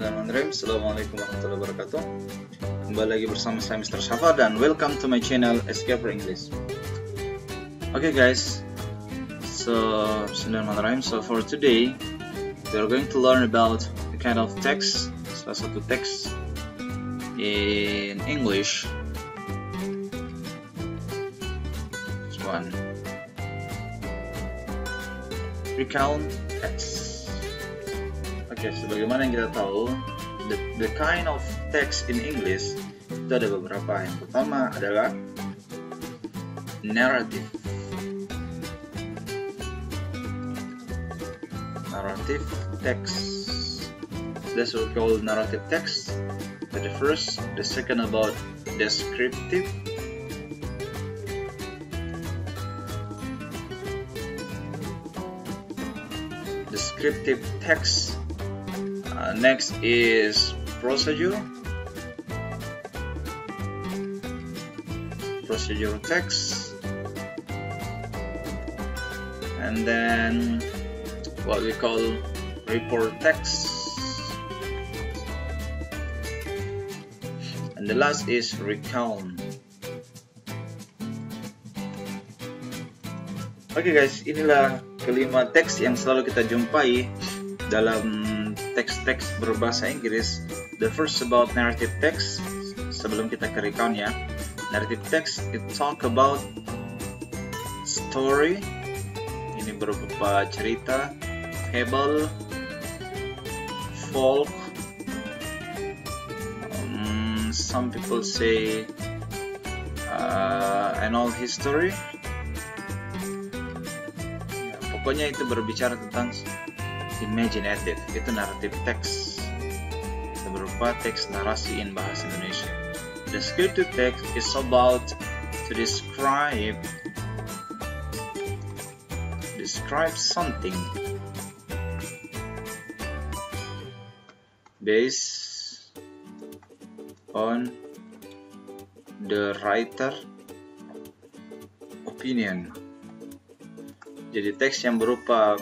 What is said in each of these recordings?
Bismillahirrahmanirrahim. Assalamualaikum warahmatullahi wabarakatuh. Kembali lagi bersama saya Mr. Shafa dan welcome to my channel Escape English. Okay guys, Bismillahirrahmanirrahim. So for today we are going to learn about the kind of text, salah satu teks in English. This one, recount text. Oke, sebagaimana yang kita tahu, the kind of text in English itu ada beberapa. Yang pertama adalah narrative. Narrative text. That's what we call narrative text. The first, the second about descriptive. Descriptive text. Next is procedure text, and then what we call report text, and the last is recount. Oke guys, inilah kelima teks yang selalu kita jumpai dalam teks-teks berbahasa Inggris. The first about narrative text. Sebelum kita ke recount ya, narrative text it talk about story. Ini berupa cerita, fable, folk. Some people say an old history. Ya, pokoknya itu berbicara tentang imaginative, itu narrative text. Itu berupa teks narasi in bahasa Indonesia. Descriptive text is about to describe something based on the writer opinion. Jadi teks yang berupa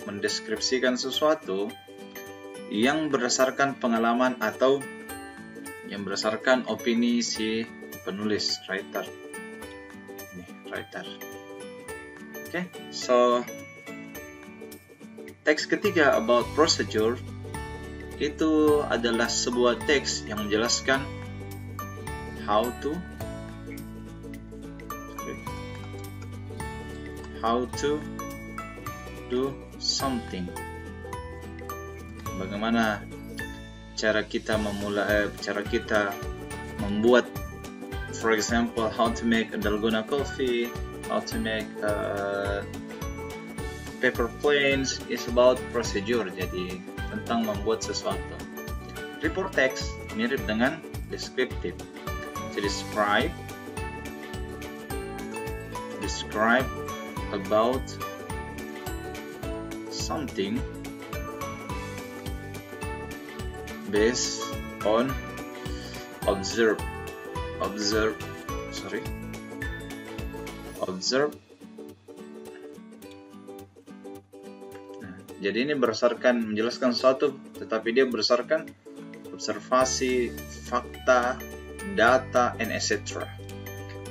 mendeskripsikan sesuatu yang berdasarkan pengalaman atau yang berdasarkan opini si penulis, writer. Okay, so teks ketiga about procedure itu adalah sebuah teks yang menjelaskan how to do something. Bagaimana cara kita membuat, for example, how to make a dalgona coffee, how to make paper planes, is about procedure. Jadi tentang membuat sesuatu. Report text mirip dengan descriptive. To describe about something based on observe. Jadi ini berdasarkan menjelaskan sesuatu, tetapi dia berdasarkan observasi, fakta, data, and etc.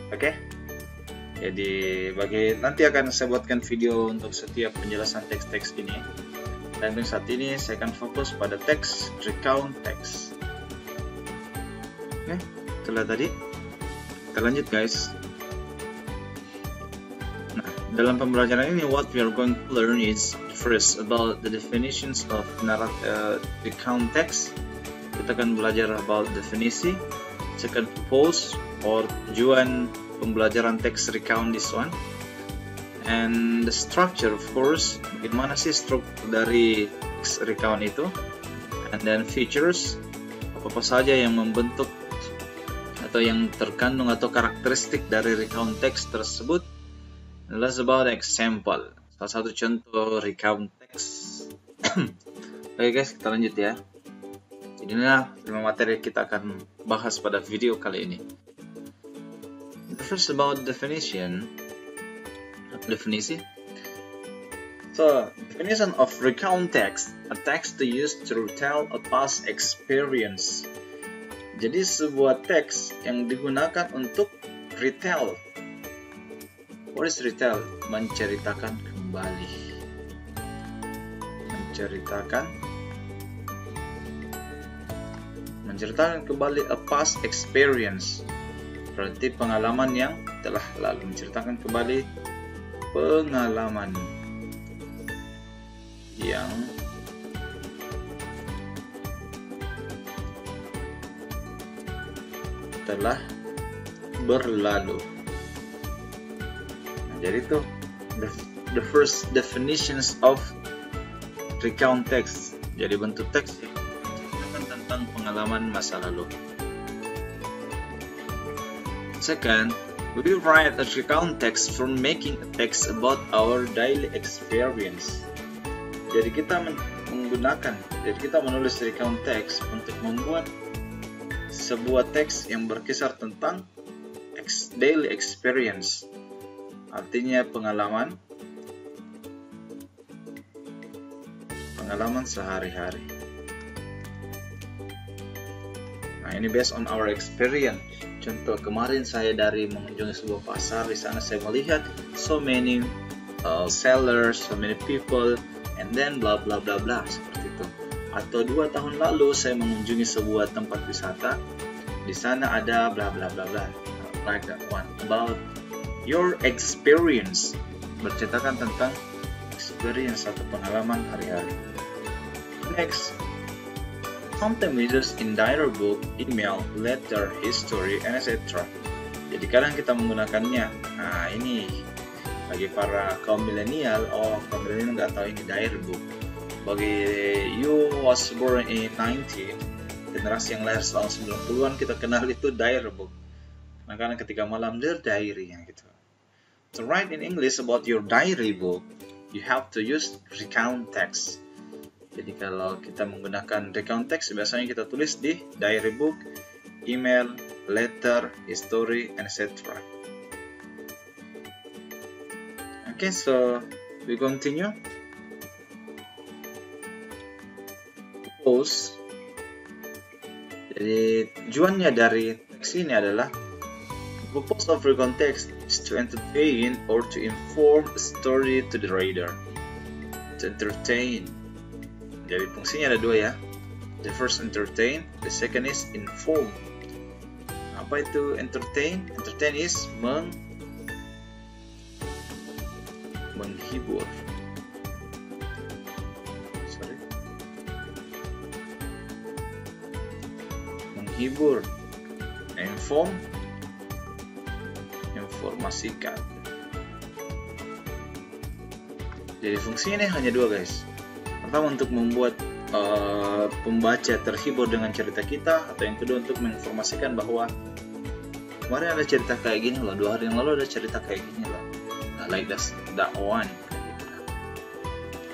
Oke? Jadi nanti akan saya buatkan video untuk setiap penjelasan teks-teks ini. Dan untuk saat ini saya akan fokus pada teks recount text. Oke, itulah tadi. Kita lanjut guys. Nah, dalam pembelajaran ini what we are going to learn is first about the definitions of recount text. Kita akan belajar about definisi. Second, purpose or tujuan pembelajaran teks recount this one, and the structure of course, bagaimana sih struktur dari teks recount itu, and then features, apa saja yang membentuk atau yang terkandung atau karakteristik dari recount text tersebut, and last about example, salah satu contoh recount text. Oke guys, kita lanjut ya. Inilah 5 materi yang kita akan bahas pada video kali ini. First about definisi. So, definition of recount text, a text to use to retell a past experience. Jadi sebuah teks yang digunakan untuk retell. What is retell? Menceritakan kembali. Menceritakan kembali a past experience. Berarti pengalaman yang telah lalu. Menceritakan kembali pengalaman yang telah berlalu. Nah, jadi itu the first definitions of recount text. Jadi bentuk teks yang menceritakan tentang pengalaman masa lalu. Second, we write a recount text for making a text about our daily experience. Jadi kita menulis recount text untuk membuat sebuah teks yang berkisar tentang daily experience. Artinya pengalaman sehari-hari. Nah, ini based on our experience. Contoh, kemarin saya dari mengunjungi sebuah pasar, di sana saya melihat so many sellers, so many people, and then bla bla bla bla, seperti itu. Atau 2 tahun lalu saya mengunjungi sebuah tempat wisata, di sana ada bla bla bla bla, like that one. About your experience, berceritakan tentang experience atau pengalaman hari-hari. Next, sometimes we use in diary book, email, letter, history, and etc. Jadi kadang kita menggunakannya. Nah, ini bagi para kaum milenial, kaum milenial nggak tahu ini diary book. Bagi you was born in 90, generasi yang lahir tahun 90-an, kita kenal itu diary book. Nah, karena ketika malam diary gitu. To write in English about your diary book, you have to use recount text. Jadi kalau kita menggunakan recount text, biasanya kita tulis di diary book, email, letter, history, etc. Okay, so we continue. Purpose. Jadi tujuannya dari teks ini adalah purpose of recount text is to entertain or to inform a story to the reader. To entertain. Jadi fungsinya ada 2 ya. The first entertain, the second is inform. Apa itu entertain? Entertain is menghibur. Menghibur. Inform, informasikan. Jadi fungsinya hanya 2 guys. Pertama untuk membuat pembaca terhibur dengan cerita kita, atau yang kedua untuk menginformasikan bahwa kemarin ada cerita kayak gini loh, 2 hari yang lalu ada cerita kayak gini loh. Like that one.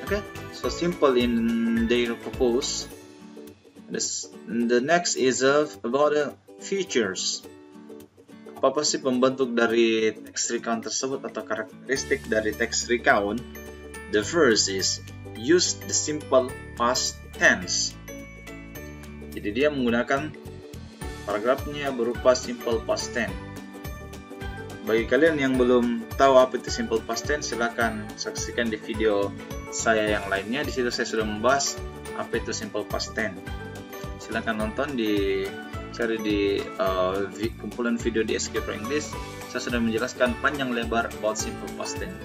Okay, so simple in their purpose. The next is about the features. Apa sih pembentuk dari text recount tersebut atau karakteristik dari text recount? The first is use the simple past tense. Jadi dia menggunakan paragrafnya berupa simple past tense. Bagi kalian yang belum tahu apa itu simple past tense, silakan saksikan di video saya yang lainnya. Di situ saya sudah membahas apa itu simple past tense. Silakan nonton, cari di kumpulan video di SK Pro English. Saya sudah menjelaskan panjang lebar about simple past tense.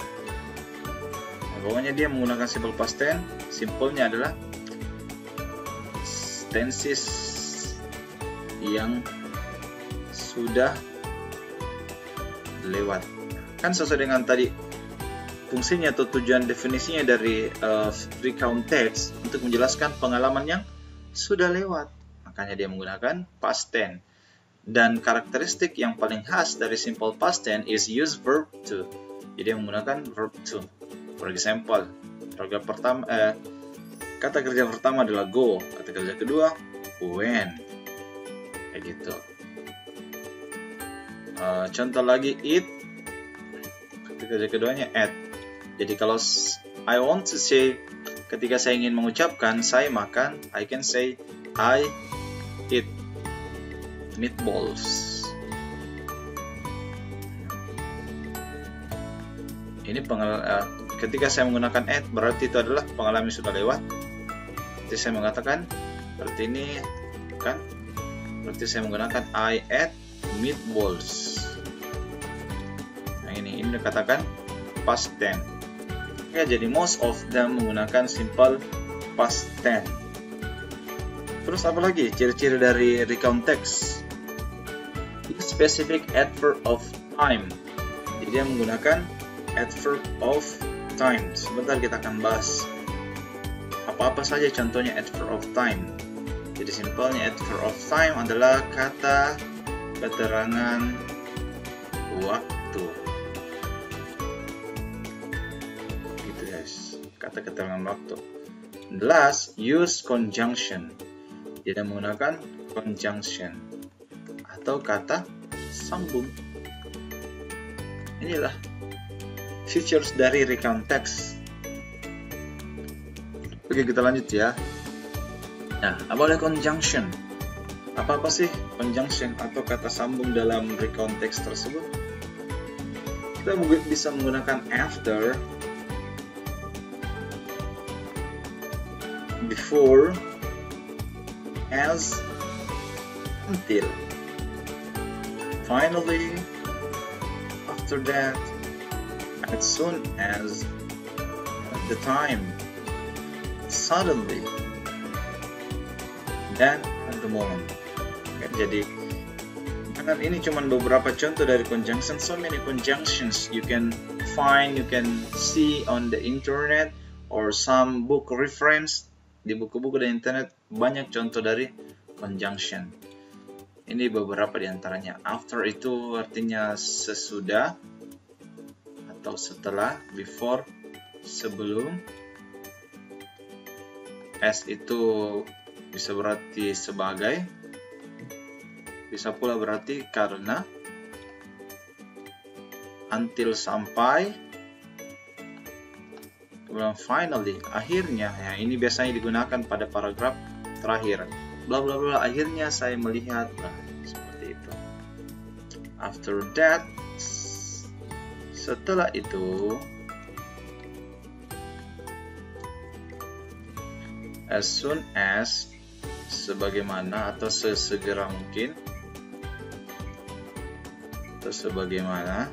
Pokoknya dia menggunakan simple past tense. Simpelnya adalah tenses yang sudah lewat. Kan sesuai dengan tadi fungsinya atau tujuan definisinya dari recount text untuk menjelaskan pengalaman yang sudah lewat. Makanya dia menggunakan past tense. Dan karakteristik yang paling khas dari simple past tense is use verb to. Jadi dia menggunakan verb to. For example, kata kerja pertama adalah go, kata kerja kedua when, kayak gitu. Contoh lagi eat, kata kerja keduanya at. Jadi kalau I want to say, ketika saya ingin mengucapkan saya makan, I can say I eat meatballs. Ini ketika saya menggunakan ate berarti itu adalah pengalaman sudah lewat. Jadi saya mengatakan seperti ini kan, berarti saya menggunakan I ate meatballs. Nah ini dikatakan past tense. Ya, jadi most of them menggunakan simple past tense. Terus apa lagi ciri-ciri dari recount text? Specific adverb of time. Jadi dia menggunakan adverb of time. Sebentar kita akan bahas apa-apa saja contohnya adverb of time. Jadi simpelnya adverb of time adalah kata keterangan waktu. Gitu guys, kata keterangan waktu. The last, use conjunction. Dia menggunakan conjunction atau kata sambung. Inilah features dari recount text. Oke, kita lanjut ya. Nah, about the conjunction. Apa sih conjunction atau kata sambung dalam recount text tersebut? Kita bisa menggunakan after, before, as, until, finally, after that, as soon as, the time, suddenly, dan at the moment. Jadi ini cuma beberapa contoh dari conjunction. So many conjunctions you can find, you can see on the internet or some book reference. Di buku-buku dan internet banyak contoh dari conjunction. Ini beberapa di antaranya. After itu artinya sesudah atau setelah, before sebelum, as itu bisa berarti sebagai, bisa pula berarti karena, until sampai, kemudian finally akhirnya. Ya, ini biasanya digunakan pada paragraf terakhir. Bla bla bla, akhirnya saya melihat, seperti itu. After that, setelah itu, as soon as, sebagaimana atau sesegera mungkin, atau sebagaimana.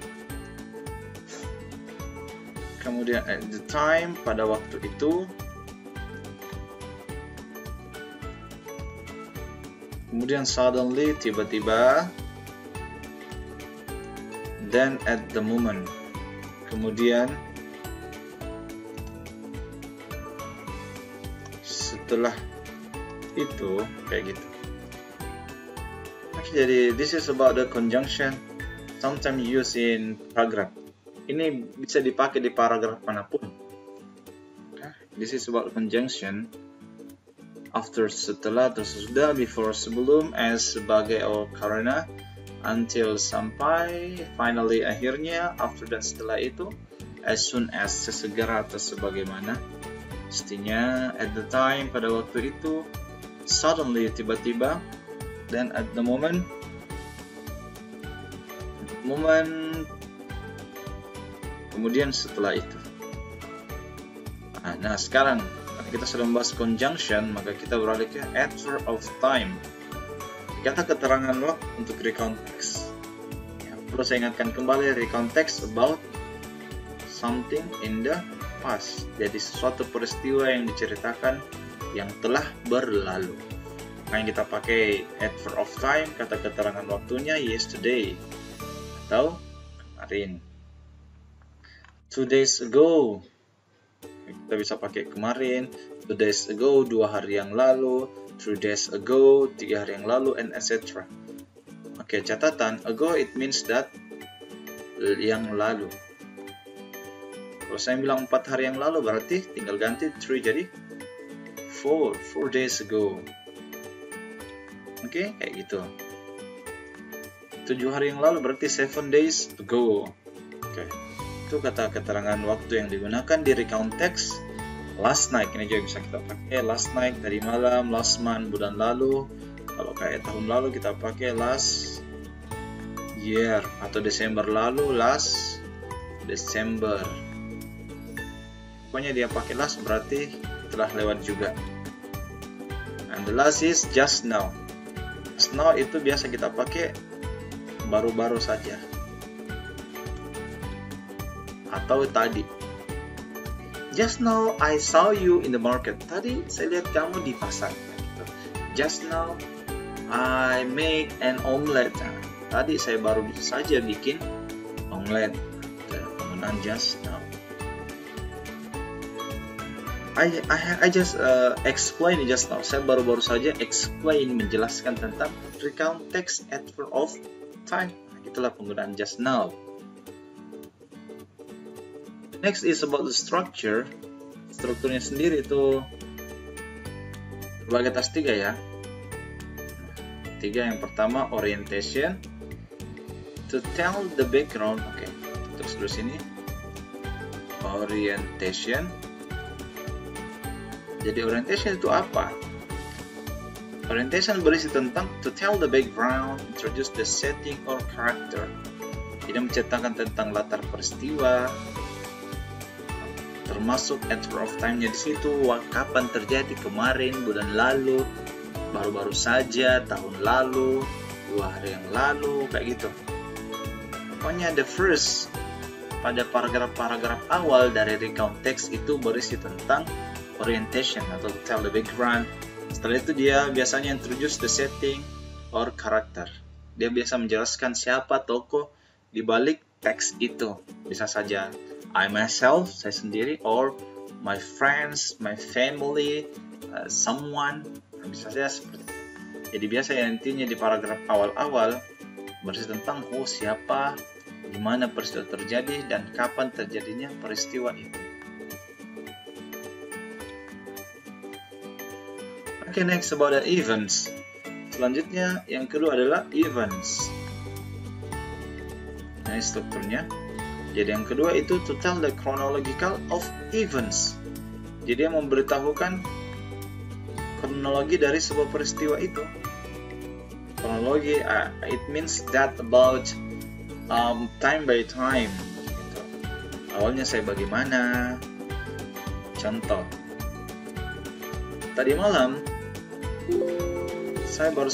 Kemudian at the time, pada waktu itu. Kemudian suddenly, tiba-tiba. Then at the moment. Kemudian setelah itu, kayak gitu. Oke, jadi this is about the conjunction. Sometimes used in paragraph. Ini bisa dipakai di paragraf manapun. This is about conjunction. After, setelah atau sesudah, before sebelum, as sebagai atau karena, until sampai, finally akhirnya, after dan setelah itu, as soon as sesegera atau sebagaimana, pastinya, at the time pada waktu itu, suddenly tiba-tiba, then at the moment, kemudian setelah itu. Nah, sekarang kita sudah membahas conjunction, maka kita beralih ke adverb of time. Kata keterangan waktu untuk recount text. Ya, perlu saya ingatkan kembali, recount text about something in the past. Jadi sesuatu peristiwa yang diceritakan yang telah berlalu. Makanya kita pakai adverb of time, kata keterangan waktunya yesterday atau kemarin. 2 days ago, kita bisa pakai kemarin. 2 days ago, 2 hari yang lalu. 3 days ago, 3 hari yang lalu, and etc. Oke, catatan, ago it means that, yang lalu. Kalau saya bilang 4 hari yang lalu, berarti tinggal ganti 3 jadi 4 days ago. Oke, kayak gitu. 7 hari yang lalu berarti 7 days ago. Oke. itu kata keterangan waktu yang digunakan di recount text. Last night, ini juga bisa kita pakai last night, tadi malam, last month, bulan lalu. Kalau kayak tahun lalu kita pakai last year, atau Desember lalu, last Desember. Pokoknya dia pakai last berarti telah lewat juga. And the last is just now. Just now itu biasa kita pakai baru-baru saja, atau tadi. Just now I saw you in the market. Tadi saya lihat kamu di pasar. Just now I made an omelette. Tadi saya baru saja bikin omelette. Penggunaan just now. I just explain just now. Saya baru saja explain, menjelaskan tentang recount text at verb of time. Itulah penggunaan just now. Next is about the structure. Strukturnya sendiri itu terbagi atas 3 ya. 3, yang pertama orientation, to tell the background. Oke, terus ini orientation. Jadi orientation itu apa? Orientation berisi tentang to tell the background, introduce the setting or character. Jadi menceritakan tentang latar peristiwa, termasuk at verb of time-nya di situ, kapan terjadi, kemarin, bulan lalu, baru-baru saja, tahun lalu, 2 hari yang lalu, kayak gitu. Pokoknya the first, pada paragraf-paragraf awal dari recount text itu berisi tentang orientation atau tell the background. Setelah itu dia biasanya introduce the setting or character. Dia biasa menjelaskan siapa tokoh di balik teks itu. Bisa saja I myself, saya sendiri, or my friends, my family, someone. Bisa saja seperti itu. Jadi biasa yang intinya di paragraf awal-awal berisi tentang siapa, di mana peristiwa terjadi, dan kapan terjadinya peristiwa itu. Okay, next about the events. Selanjutnya yang kedua adalah events. Nah, ini strukturnya. Jadi yang kedua itu to tell the chronological of events. Jadi dia memberitahukan kronologi dari sebuah peristiwa itu. Kronologi, it means that about time by time. Gitu. Awalnya saya bagaimana? Contoh. Tadi malam saya baru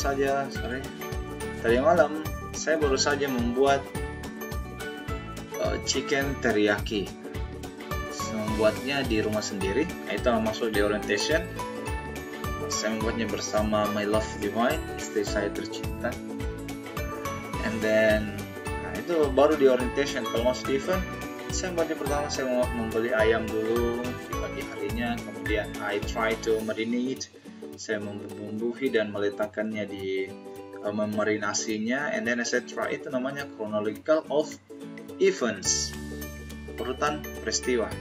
saja membuat chicken teriyaki. Membuatnya di rumah sendiri. Itu masuk di orientation. Saya membuatnya bersama my love divine, istri saya tercinta. And then itu baru di orientation. Kalau masuk di event, saya membuatnya pertama, saya mau membeli ayam dulu di pagi harinya. Kemudian I try to marinate. Saya membumbui dan meletakkannya di memarinasinya, and then etc. Itu namanya chronological of events, urutan peristiwa.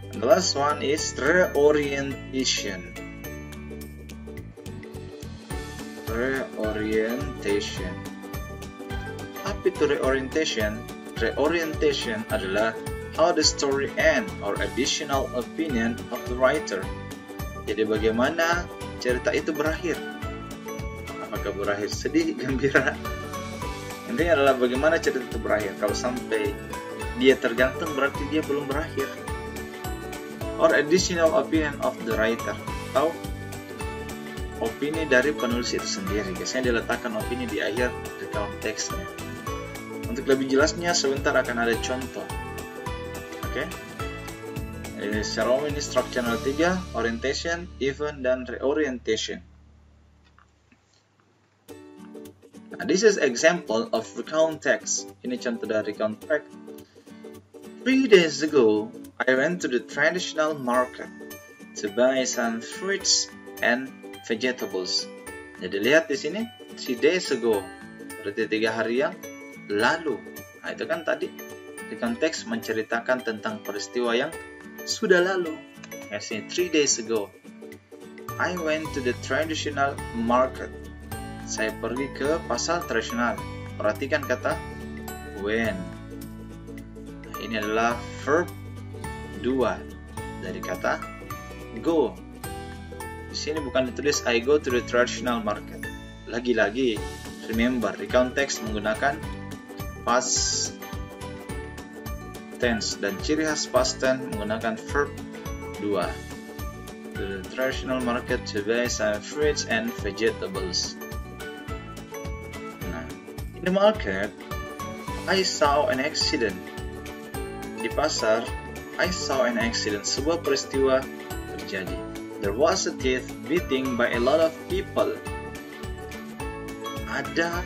And the last one is reorientation. Reorientation. Apa itu reorientation? Reorientation adalah how the story end or additional opinion of the writer. Jadi bagaimana cerita itu berakhir? Apakah berakhir sedih, gembira? Intinya adalah bagaimana cerita itu berakhir. Kalau sampai dia tergantung berarti dia belum berakhir. Or additional opinion of the writer, atau opini dari penulis itu sendiri. Biasanya diletakkan opini di akhir recount text-nya. Untuk lebih jelasnya sebentar akan ada contoh. Oke? Ini secara umum ini struktur 3, orientation, event, dan reorientation. Nah, this is example of recount text. Ini contoh dari recount text. 3 days ago, I went to the traditional market to buy some fruits and vegetables. Jadi lihat di sini, 3 days ago, berarti 3 hari yang lalu. Nah, itu kan tadi recount text menceritakan tentang peristiwa yang sudah lalu. Ya, sini 3 days ago, I went to the traditional market. Saya pergi ke pasar tradisional. Perhatikan kata when. ini adalah verb 2 dari kata go. Di sini bukan ditulis I go to the traditional market. Lagi-lagi, remember, di konteks menggunakan past tense, dan ciri khas past tense menggunakan verb 2. To the traditional market to buy some fruits and vegetables. Nah, in the market, I saw an accident. Di pasar, I saw an accident. Sebuah peristiwa terjadi. There was a thief beaten by a lot of people. Ada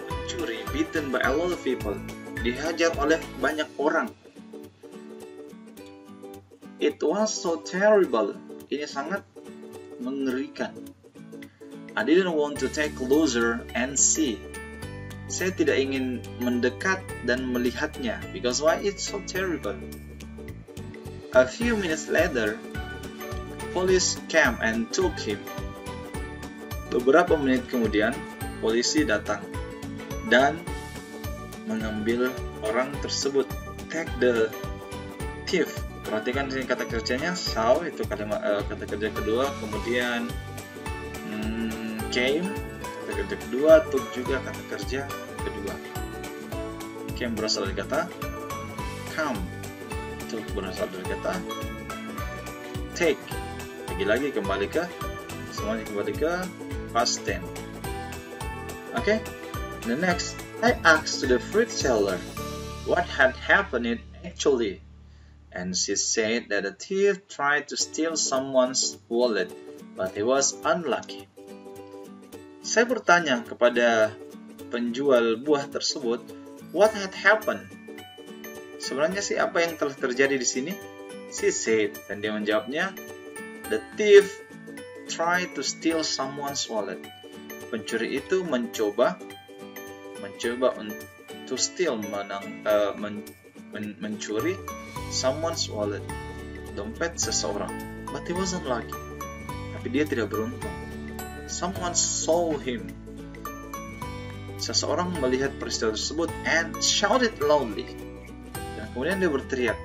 pencuri beaten by a lot of people. Dihajar oleh banyak orang. It was so terrible. Ini sangat mengerikan. I didn't want to take closer and see. Saya tidak ingin mendekat dan melihatnya. Because why? It's so terrible. A few minutes later, police came and took him. Beberapa menit kemudian, polisi datang dan mengambil orang tersebut. Take the thief. Perhatikan di sini kata kerjanya saw, itu kalimat kata kerja kedua. Kemudian came, kata kerja kedua. Took juga kata kerja kedua. Came berasal dari kata come. Took berasal dari kata take. Lagi-lagi kembali ke semuanya kembali ke past tense. Okay. The next, I asked the fruit seller what had happened actually, and she said that a thief tried to steal someone's wallet, but he was unlucky. Saya bertanya kepada penjual buah tersebut, what had happened? Sebenarnya sih apa yang telah terjadi di sini? She said, dan dia menjawabnya, the thief tried to steal someone's wallet. Pencuri itu mencoba to steal, mencuri someone's wallet, dompet seseorang. But he wasn't lucky. Tapi dia tidak beruntung. Someone saw him. Seseorang melihat peristiwa tersebut and shouted loudly. Dan kemudian dia berteriak.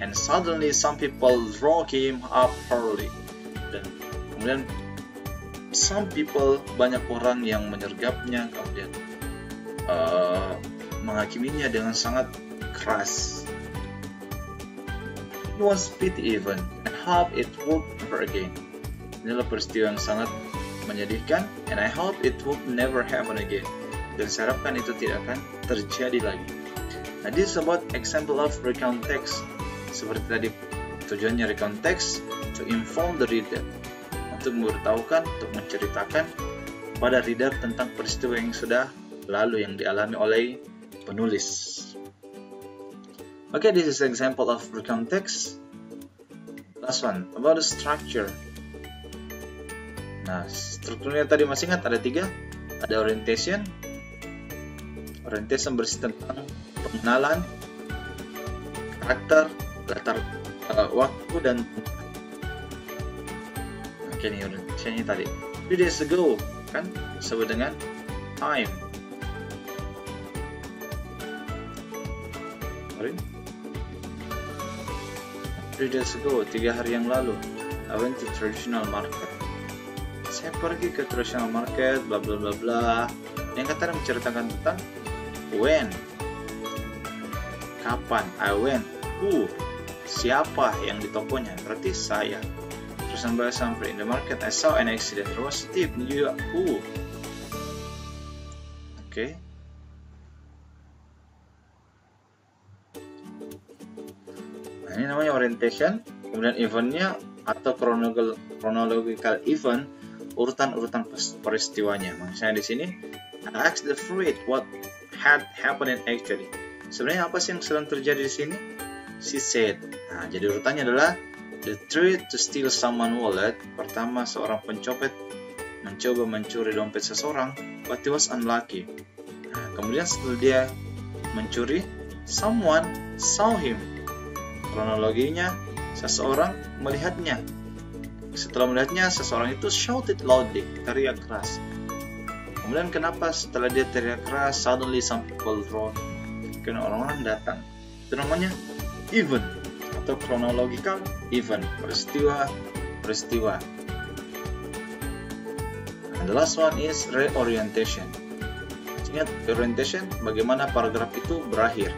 And suddenly some people drove him up early. Dan kemudian some people, banyak orang yang menyergapnya, kemudian menghakiminya dengan sangat keras. It was pity even, and hope it would never again. Inilah peristiwa yang sangat menyedihkan, and I hope it would never happen again. Dan saya harapkan itu tidak akan terjadi lagi. Nah, this is about example of recount text. Seperti tadi, tujuannya recount text to inform the reader, untuk memberitahukan, untuk menceritakan pada reader tentang peristiwa yang sudah lalu yang dialami oleh penulis. Okay, this is example of recount text. Last one, about the structure. Nah, strukturnya tadi masih ingat ada 3. Ada orientation. Orientation berisi tentang pengenalan, karakter, latar waktu, dan tempat. Oke, ini orientationnya tadi. 3 days ago, kan? Disebut dengan time. Sorry. 3 days ago, 3 hari yang lalu, I went to traditional market. Saya pergi ke traditional market, bla bla bla bla. Yang kata menceritakan tentang when, kapan, I went, who, siapa yang di tokonya, berarti saya. Terus sampai in the market, I saw an accident. There was a thief, juga who. Oke. Nah, ini namanya orientation. Kemudian eventnya atau chronological event, urutan-urutan peristiwanya. Misalnya di sini, I asked the fruit what had happened actually. Sebenarnya apa sih yang sedang terjadi di sini? She said. Nah, jadi urutannya adalah the tried to steal someone's wallet. Pertama, seorang pencopet mencoba mencuri dompet seseorang, but he was unlucky. Nah, kemudian setelah dia mencuri, someone saw him. Kronologinya, seseorang melihatnya. Setelah melihatnya, seseorang itu shouted loudly, teriak keras. Kemudian kenapa setelah dia teriak keras, suddenly some people drove? kemudian orang-orang datang. Itu namanya event atau chronological event, peristiwa. And the last one is reorientation. Ingat orientation, bagaimana paragraf itu berakhir.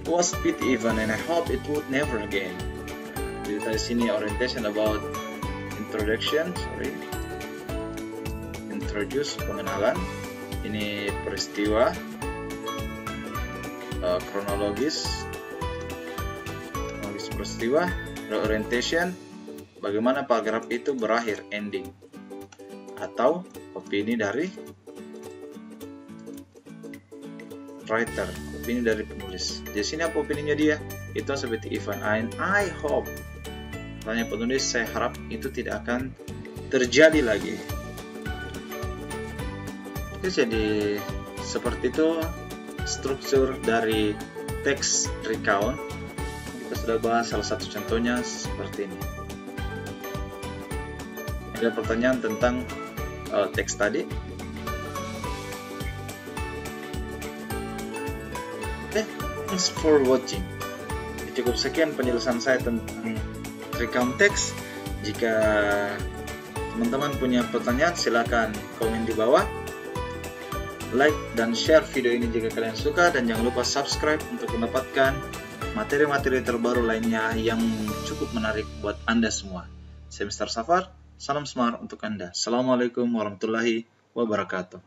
It was a pity event and I hope it would never again. Jadi dari sini orientation about introduce, pengenalan. Ini peristiwa, kronologis peristiwa, reorientation, bagaimana paragraf itu berakhir, ending, atau opini dari writer, opini dari penulis. Di sini apa opininya dia? Itu seperti event, and I hope, tanya penulis, saya harap itu tidak akan terjadi lagi. Oke, jadi seperti itu struktur dari teks recount. Kita sudah bahas salah satu contohnya seperti ini. Ada pertanyaan tentang teks tadi. Thanks for watching. Cukup sekian penjelasan saya tentang recount teks. Jika teman-teman punya pertanyaan, silakan komen di bawah. Like dan share video ini jika kalian suka, dan jangan lupa subscribe untuk mendapatkan materi-materi terbaru lainnya yang cukup menarik buat Anda semua. Saya Mr. Safar, salam smart untuk Anda. Assalamualaikum warahmatullahi wabarakatuh.